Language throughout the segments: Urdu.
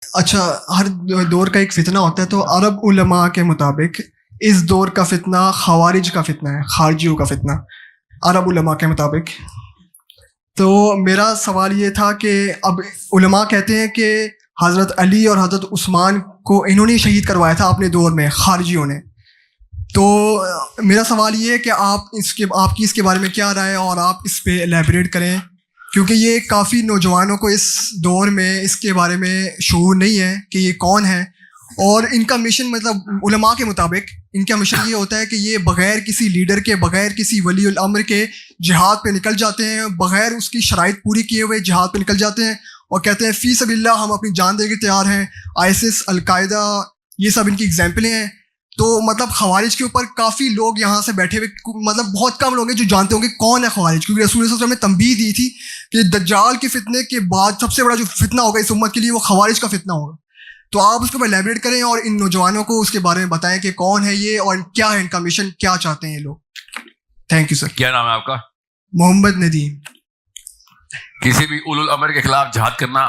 اچھا، ہر دور کا ایک فتنہ ہوتا ہے، تو عرب علماء کے مطابق اس دور کا فتنہ خوارج کا فتنہ ہے، خارجیوں کا فتنہ عرب علماء کے مطابق. تو میرا سوال یہ تھا کہ اب علماء کہتے ہیں کہ حضرت علی اور حضرت عثمان کو انہوں نے شہید کروایا تھا اپنے دور میں خارجیوں نے. تو میرا سوال یہ ہے کہ آپ کی اس کے بارے میں کیا رائے ہے، اور آپ اس پہ ایلیبریٹ کریں، کیونکہ یہ کافی نوجوانوں کو اس دور میں اس کے بارے میں شعور نہیں ہے کہ یہ کون ہے. اور ان کا مشن، مطلب علماء کے مطابق ان کا مشن یہ ہوتا ہے کہ یہ بغیر کسی لیڈر کے، بغیر کسی ولی الامر کے جہاد پہ نکل جاتے ہیں، بغیر اس کی شرائط پوری کیے ہوئے جہاد پہ نکل جاتے ہیں اور کہتے ہیں فی سبیل اللہ ہم اپنی جان دے کے تیار ہیں. ISIS، القاعدہ، یہ سب ان کی اگزامپلیں ہیں. تو مطلب خوارج کے اوپر کافی لوگ یہاں سے بیٹھے ہوئے، مطلب بہت کم لوگ ہیں جو جانتے ہوں گے کون ہے خوارج، کیونکہ رسول اللہ صلی اللہ علیہ وسلم نے تنبیہ دی تھی کہ دجال کے فتنے کے بعد سب سے بڑا جو فتنہ ہوگا اس امت کے لیے وہ خوارج کا فتنہ ہوگا. تو آپ اس کو ایلیبریٹ کریں اور ان نوجوانوں کو اس کے بارے میں بتائیں کہ کون ہے یہ اور کیا ہے ان کا مشن، کیا چاہتے ہیں یہ لوگ. Thank you sir. کیا نام ہے آپ کا؟ محمد ندیم. کسی بھی اولو الامر کے خلاف جہاد کرنا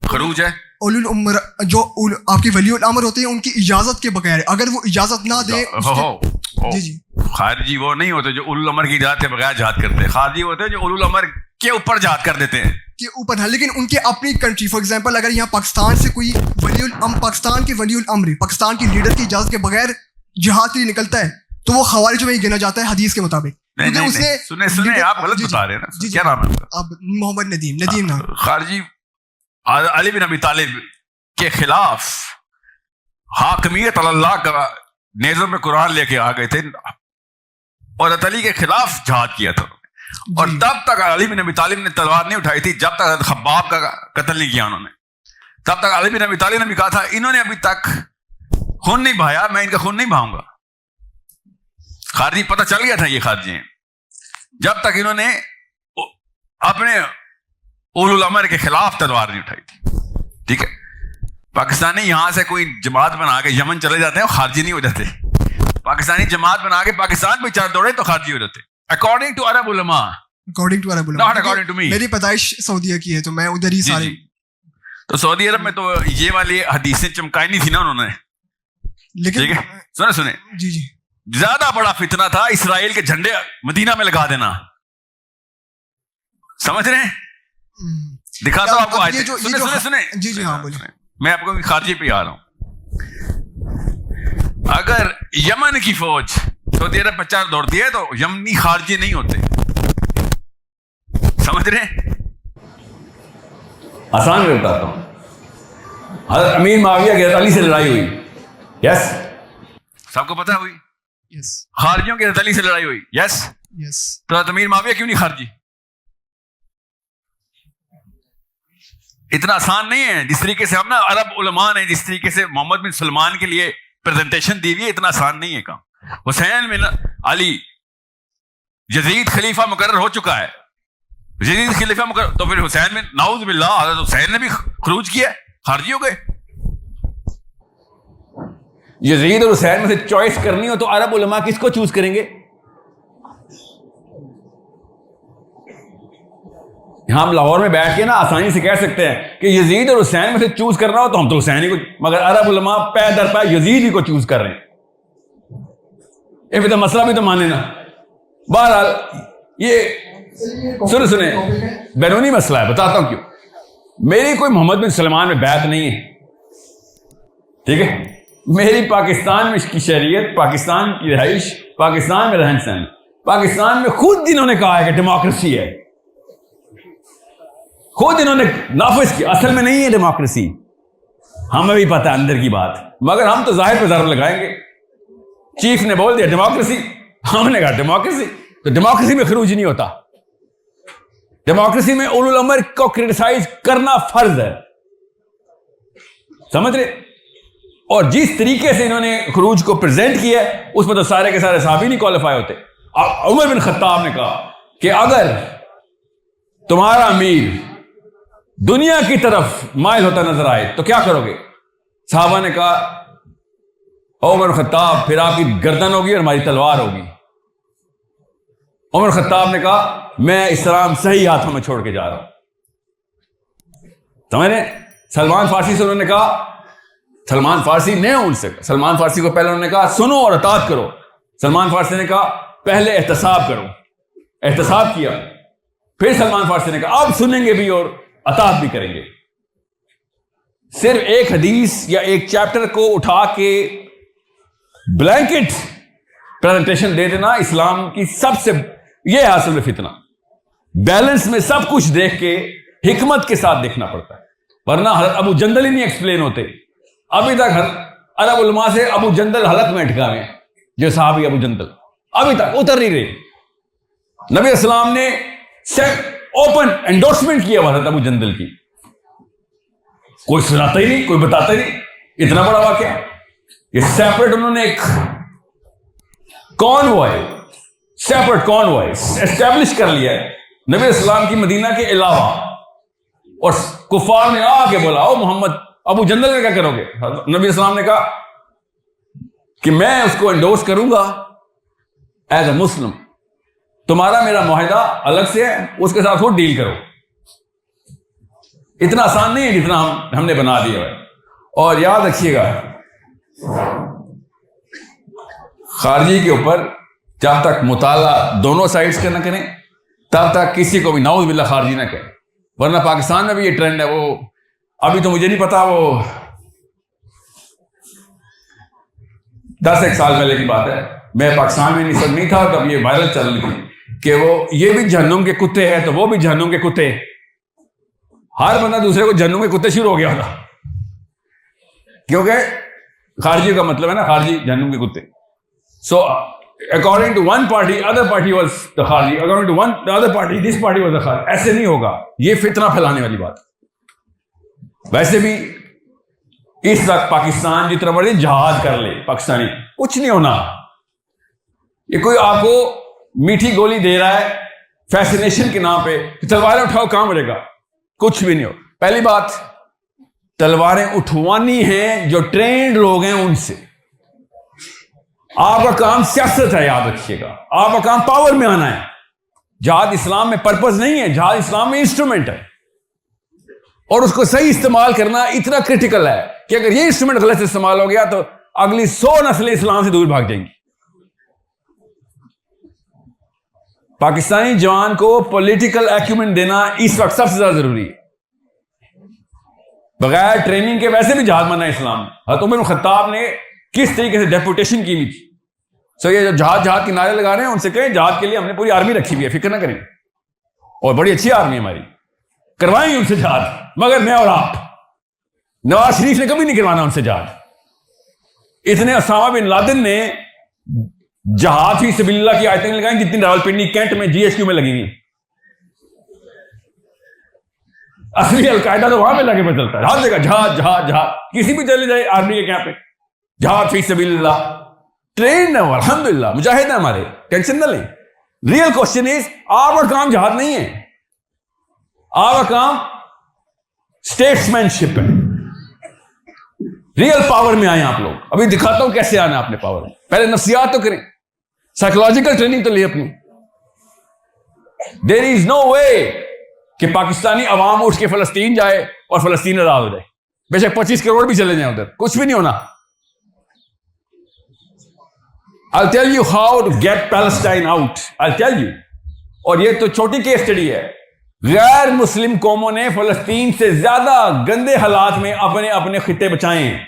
خروج ہے؟ اولو الامر جو آپ کے ولی الامر ہوتے ہیں ان کی اجازت کے بغیر، اگر وہ اجازت نہ دیں جی جی خارجی وہ نہیں ہوتے جو اولو الامر کی اجازت کے بغیر جہاد کرتے ہیں. خارجی ہوتے ہیں جو اولو الامر کے اوپر جہاد کر دیتے ہیں کے اوپر ہے، لیکن ان کے اپنی کنٹری، فار ایگزامپل اگر یہاں پاکستان سے کوئی ولی الامر، پاکستان کے ولی الامر، پاکستان کی لیڈر کی اجازت کے بغیر جہاد کے لیے نکلتا ہے تو وہ خوارج میں ہی گنا جاتا ہے حدیث کے مطابق. سنیں آپ غلط بتا رہے ہیں. کیا نام ہے؟ اب محمد ندیم نام. خارجی علی بن ابی طالب کے خلاف حاکمیت اللہ کا نیزوں میں قرآن لے کے آ گئے تھے اور علی کے خلاف جہاد کیا تھا. اور تب تک علی بن ابی طالب نے تلوار نہیں اٹھائی تھی جب تک خباب کا قتل نہیں کیا انہوں نے. تب تک علی بن ابی طالب نے بھی کہا تھا انہوں نے ابھی تک خون نہیں بہایا، میں ان کا خون نہیں بہاؤں گا. خارجی پتہ چل گیا تھا یہ خارجی ہیں جب تک انہوں نے اپنے اولو الامر کے خلاف تلوار نہیں اٹھائی تھی. ٹھیک ہے، پاکستانی یہاں سے کوئی جماعت بنا کے یمن چلے جاتے ہیں وہ خارجی نہیں ہو جاتے. پاکستانی جماعت بنا کے پاکستان میں چل دوڑے تو خارجی ہو جاتے. اکارڈنگ ٹو عرب علماء، ناٹ اکارڈنگ ٹو می. میری پیدائش سعودیہ کی ہے تو میں ادھر ہی سارے. تو سعودی عرب میں تو یہ والی حدیثیں چمکائی نہیں تھی نا انہوں نے. لیکن سنیں جی جی زیادہ بڑا فتنہ تھا اسرائیل کے جھنڈے مدینہ میں لگا دینا. سمجھ رہے ہیں؟ دکھاتا ہوں آپ کو. سنیں جی جی ہاں بولیے. میں آپ کو خارجی پہ آ رہا ہوں. اگر یمن کی فوج سعودی عرب پچار دوڑتی ہے تو یمنی خارجی نہیں ہوتے. سمجھ رہے ہیں؟ آسان میں بتاتا ہوں. حضرت امیر معاویہ کی حضرت علی سے لڑائی ہوئی. یس، سب کو پتہ ہوئی. یس. خارجیوں کی حضرت علی سے لڑائی ہوئی. یس. تو حضرت امیر معاویہ کیوں نہیں خارجی؟ اتنا آسان نہیں ہے جس طریقے سے ہم نا عرب علماء نے جس طریقے سے محمد بن سلمان کے لیے پریزنٹیشن دی ہوئی ہے، اتنا آسان نہیں ہے کام. حسین بن علی یزید خلیفہ مقرر ہو چکا ہے. یزید خلیفہ مقرر تو پھر حسین بن نعوذ باللہ حضرت حسین نے بھی خروج کیا، خارجی ہو گئے. یزید اور حسین میں سے چوائس کرنی ہو تو عرب علماء کس کو چوز کریں گے؟ یہاں ہم لاہور میں بیٹھ کے نا آسانی سے کہہ سکتے ہیں کہ یزید اور حسین میں سے چوز کرنا ہو تو ہم تو حسین ہی کو، مگر عرب علماء پے در پے یزید ہی کو چوز کر رہے ہیں. تو مسئلہ بھی تو مانے نا. بہرحال یہ سنیں بیرونی مسئلہ ہے، بتاتا ہوں کیوں. میری کوئی محمد بن سلمان میں بیعت نہیں ہے. ٹھیک ہے، میری پاکستان میں کی شہریت، پاکستان کی رہائش، پاکستان میں رہن سہن، پاکستان میں خود انہوں نے کہا ہے کہ ڈیموکریسی ہے. خود انہوں نے نافذ کیا. اصل میں نہیں ہے ڈیموکریسی، ہمیں بھی پتہ اندر کی بات، مگر ہم تو ظاہر پہ ضرب لگائیں گے. چیف نے بول دیا ڈیموکریسی، ہم نے کہا ڈیموکریسی. تو ڈیموکریسی میں خروج نہیں ہوتا. ڈیموکریسی میں اولو الامر کو کرٹیسائز کرنا فرض ہے. سمجھ رہے؟ اور جس طریقے سے انہوں نے خروج کو پریزنٹ کیا اس میں تو سارے کے سارے صحابی نہیں کوالیفائی ہوتے. عمر بن خطاب نے کہا کہ اگر تمہارا امیر دنیا کی طرف مائل ہوتا نظر آئے تو کیا کرو گے؟ صحابہ نے کہا عمر خطاب پھر آپ کی گردن ہوگی اور ہماری تلوار ہوگی. عمر خطاب نے کہا میں اسلام صحیح ہاتھوں میں چھوڑ کے جا رہا ہوں. سمجھ رہے؟ سلمان فارسی سے انہوں نے کہا, سلمان فارسی نے ان سے, سلمان فارسی کو پہلے انہوں نے کہا سنو اور اطاعت کرو. سلمان فارسی نے کہا پہلے احتساب کرو, احتساب کیا. پھر سلمان فارسی نے کہا اب سنیں گے بھی اور اطاعت بھی کریں گے. صرف ایک حدیث یا ایک چیپٹر کو اٹھا کے بلینکٹ پریزنٹیشن دے دینا اسلام کی سب سے, یہ حاصل میں فتنہ. بیلنس میں سب کچھ دیکھ کے حکمت کے ساتھ دیکھنا پڑتا ہے, ورنہ حضرت ابو جندل ہی نہیں ایکسپلین ہوتے. ابھی تک عرب علماء سے ابو جندل حلق میں اٹکا رہے ہیں, جو صحابی ابو جندل ابھی تک اتر نہیں رہے. نبی اسلام نے اوپن انڈورسمنٹ کیا حضرت ابو جندل کی, کوئی سناتا ہی نہیں, کوئی بتاتا ہی نہیں. اتنا بڑا واقعہ, یہ سیپریٹ انہوں نے ایک کانوائے, سیپریٹ کانوائے اسٹیبلش کر لیا ہے نبی اسلام کی مدینہ کے علاوہ. اور کفار نے آ کے بولا او محمد, ابو جندل کا کیا کرو گے؟ نبی اسلام نے کہا کہ میں اس کو انڈورس کروں گا ایز اے مسلم, تمہارا میرا معاہدہ الگ سے ہے, اس کے ساتھ وہ ڈیل کرو. اتنا آسان نہیں ہے جتنا ہم نے بنا دیا ہے. اور یاد رکھیے گا خارجی کے اوپر جب تک مطالعہ دونوں سائڈز کا نہ کریں تب تک کسی کو بھی نعوذ باللہ خارجی نہ کریں. ورنہ پاکستان میں بھی یہ ٹرینڈ ہے, وہ ابھی تو مجھے نہیں پتا, وہ 10 سال پہلے کی بات ہے, میں پاکستان میں نہیں تھا تب یہ وائرل چل رہی تھی کہ وہ یہ بھی جہنم کے کتے ہیں تو وہ بھی جہنم کے کتے. ہر بندہ دوسرے کو جہنم کے کتے شروع ہو گیا تھا, کیونکہ خارجی کا مطلب ہے نا خارجی جہنم کے کتے. سو according to one party other party was the kharji, according to the other party this party was the kharji. ایسے نہیں ہوگا, یہ فتنہ پھیلانے والی بات. ویسے بھی اس وقت پاکستان جتنا بڑے جہاد کر لے پاکستانی, کچھ نہیں ہونا. یہ کوئی آپ کو میٹھی گولی دے رہا ہے فیسنیشن کے نام پہ, تلواریں اٹھاؤ کام ملے گا, کچھ بھی نہیں ہو. پہلی بات, تلواریں اٹھوانی ہیں جو ٹرینڈ لوگ ہیں ان سے. آپ کا کام سیاست ہے, یاد رکھیے گا, آپ کا کام پاور میں آنا ہے. جہاد اسلام میں پرپز نہیں ہے, جہاد اسلام میں انسٹرومنٹ ہے, اور اس کو صحیح استعمال کرنا اتنا کرٹیکل ہے کہ اگر یہ انسٹرومنٹ غلط استعمال ہو گیا تو اگلی 100 نسلیں اسلام سے دور بھاگ جائیں گی. پاکستانی جوان کو پولیٹیکل ایکومنٹ دینا اس وقت سب سے زیادہ ضروری ہے. بغیر ٹریننگ کے ویسے بھی جہاد منع ہے اسلام. حضرت عمر بن خطاب نے کس طریقے سے ڈیپوٹیشن کی ہوئی تھی. سو یہ جو جہاد کے نعرے لگا رہے ہیں ان سے کہیں جہاد کے لیے ہم نے پوری آرمی رکھی ہوئی ہے, فکر نہ کریں, اور بڑی اچھی آرمی ہے ہماری, کروائیں ان سے جہاد. مگر میں اور آپ, نواز شریف نے کبھی نہیں کروانا ان سے جہاد. اتنے اسامہ بن لادن نے جہاد فی سبیل اللہ کی آیتیں لگائیں جتنی راولپنڈی کینٹ میں جی ایس کیو میں لگی ہوئی. اصلی القاعدہ تو وہاں پہ لگے پہ چلتا ہے, ہر جگہ جہاد جہاد جہاد. کسی بھی چلے جائے آرمی کے کیمپ پہ جہاد فی سبیل اللہ, ٹرین ہے الحمدللہ, مجاہد ہیں ہمارے, ٹینشن نہ لیں. ریئل کوشچن از, آپ کا کام جہاد نہیں ہے, آپ کا کام اسٹیٹس مین شپ ہے. ریئل پاور میں آئے آپ لوگ. ابھی دکھاتا ہوں کیسے آنا ہے اپنے پاور میں. پہلے نفسیات تو کریں, سائیکولوجیکل ٹریننگ تو لے اپنی. دیر از نو وے کہ پاکستانی عوام اٹھ کے فلسطین جائے اور فلسطین آزاد ہو جائے. بے شک 25 کروڑ بھی چلے جائیں ادھر, کچھ بھی نہیں ہونا. I'll tell you how to get Palestine out. I'll tell you. اور یہ تو چھوٹی کیس اسٹڈی ہے. غیر مسلم قوموں نے فلسطین سے زیادہ گندے حالات میں اپنے اپنے خطے بچائے ہیں.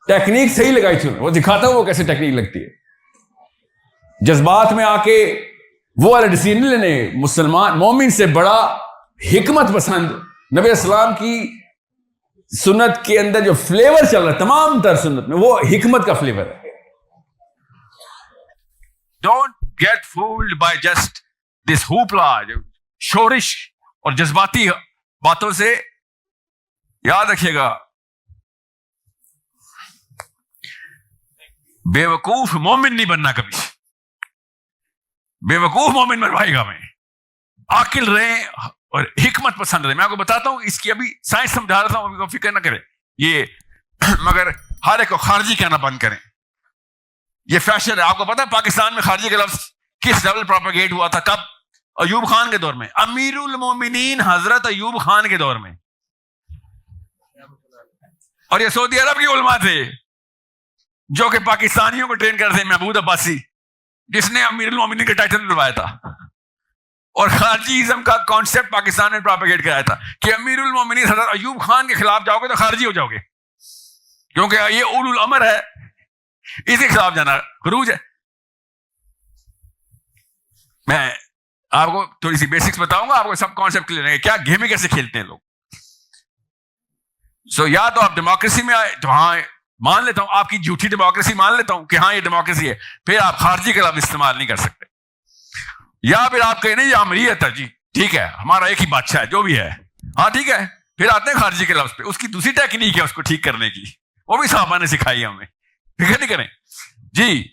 ٹیکنیک صحیح لگائی تھی, وہ دکھاتا ہوں وہ کیسے ٹیکنیک لگتی ہے. جذبات میں آ کے وہ والے ڈیسیژن لینے. مسلمان مومن سے بڑا حکمت پسند نبی اسلام کی سنت کے اندر جو فلیور چل رہا ہے تمام تر سنت میں, وہ حکمت کا فلیور ہے. Don't get fooled by just this hoopla, شورش اور جذباتی باتوں سے. یاد رکھیے گا, بے وقوف مومن نہیں بننا کبھی. بے وقوف مومن بنوائے گا میں. عاقل رہیں اور حکمت پسند رہیں. میں آپ کو بتاتا ہوں, اس کی ابھی سائنس سمجھا رہا تھا, ابھی کو فکر نہ کریں یہ, مگر ہر ایک کو خارجی کہنا بند کریں. یہ فیشن ہے. آپ کو پتا ہے پاکستان میں خارجی کا لفظ کس لیول پروپیگیٹ ہوا تھا؟ کب؟ ایوب خان کے دور میں. امیر المومنین حضرت ایوب خان کے دور میں. اور یہ سعودی عرب کے علماء تھے جو کہ پاکستانیوں کو ٹرین کرتے ہیں. محمود عباسی جس نے امیر المومنین کا ٹائٹل دلوایا تھا اور خارجی ازم کا کانسیپٹ پاکستان میں پراپیگیٹ کرایا تھا کہ امیر المومنین حضرت ایوب خان کے خلاف جاؤ گے تو خارجی ہو جاؤ گے, کیونکہ یہ اولو الامر ہے, اس کے خلاف جانا خروج ہے. میں آپ کو تھوڑی سی بیسکس بتاؤں گا, آپ کو سب کانسیپٹ کلیئر ہے کیا گیمیں کیسے کھیلتے ہیں لوگ. سو یا تو آپ ڈیموکریسی میں آئے تو ہاں مان لیتا ہوں, آپ کی جھوٹی ڈیموکریسی مان لیتا ہوں کہ ہاں یہ ڈیموکریسی ہے, پھر آپ خارجی کا لفظ استعمال نہیں کر سکتے. یا پھر آپ کہیں نہیں یہ امریت ہے جی, ٹھیک ہے ہمارا ایک ہی بادشاہ ہے جو بھی ہے, ہاں ٹھیک ہے, پھر آتے ہیں خارجی کے لفظ پہ. اس کی دوسری ٹیکنیک ہے اس کو ٹھیک کرنے کی, وہ بھی صحابہ نے سکھائی ہمیں, فکر نہیں کریں جی.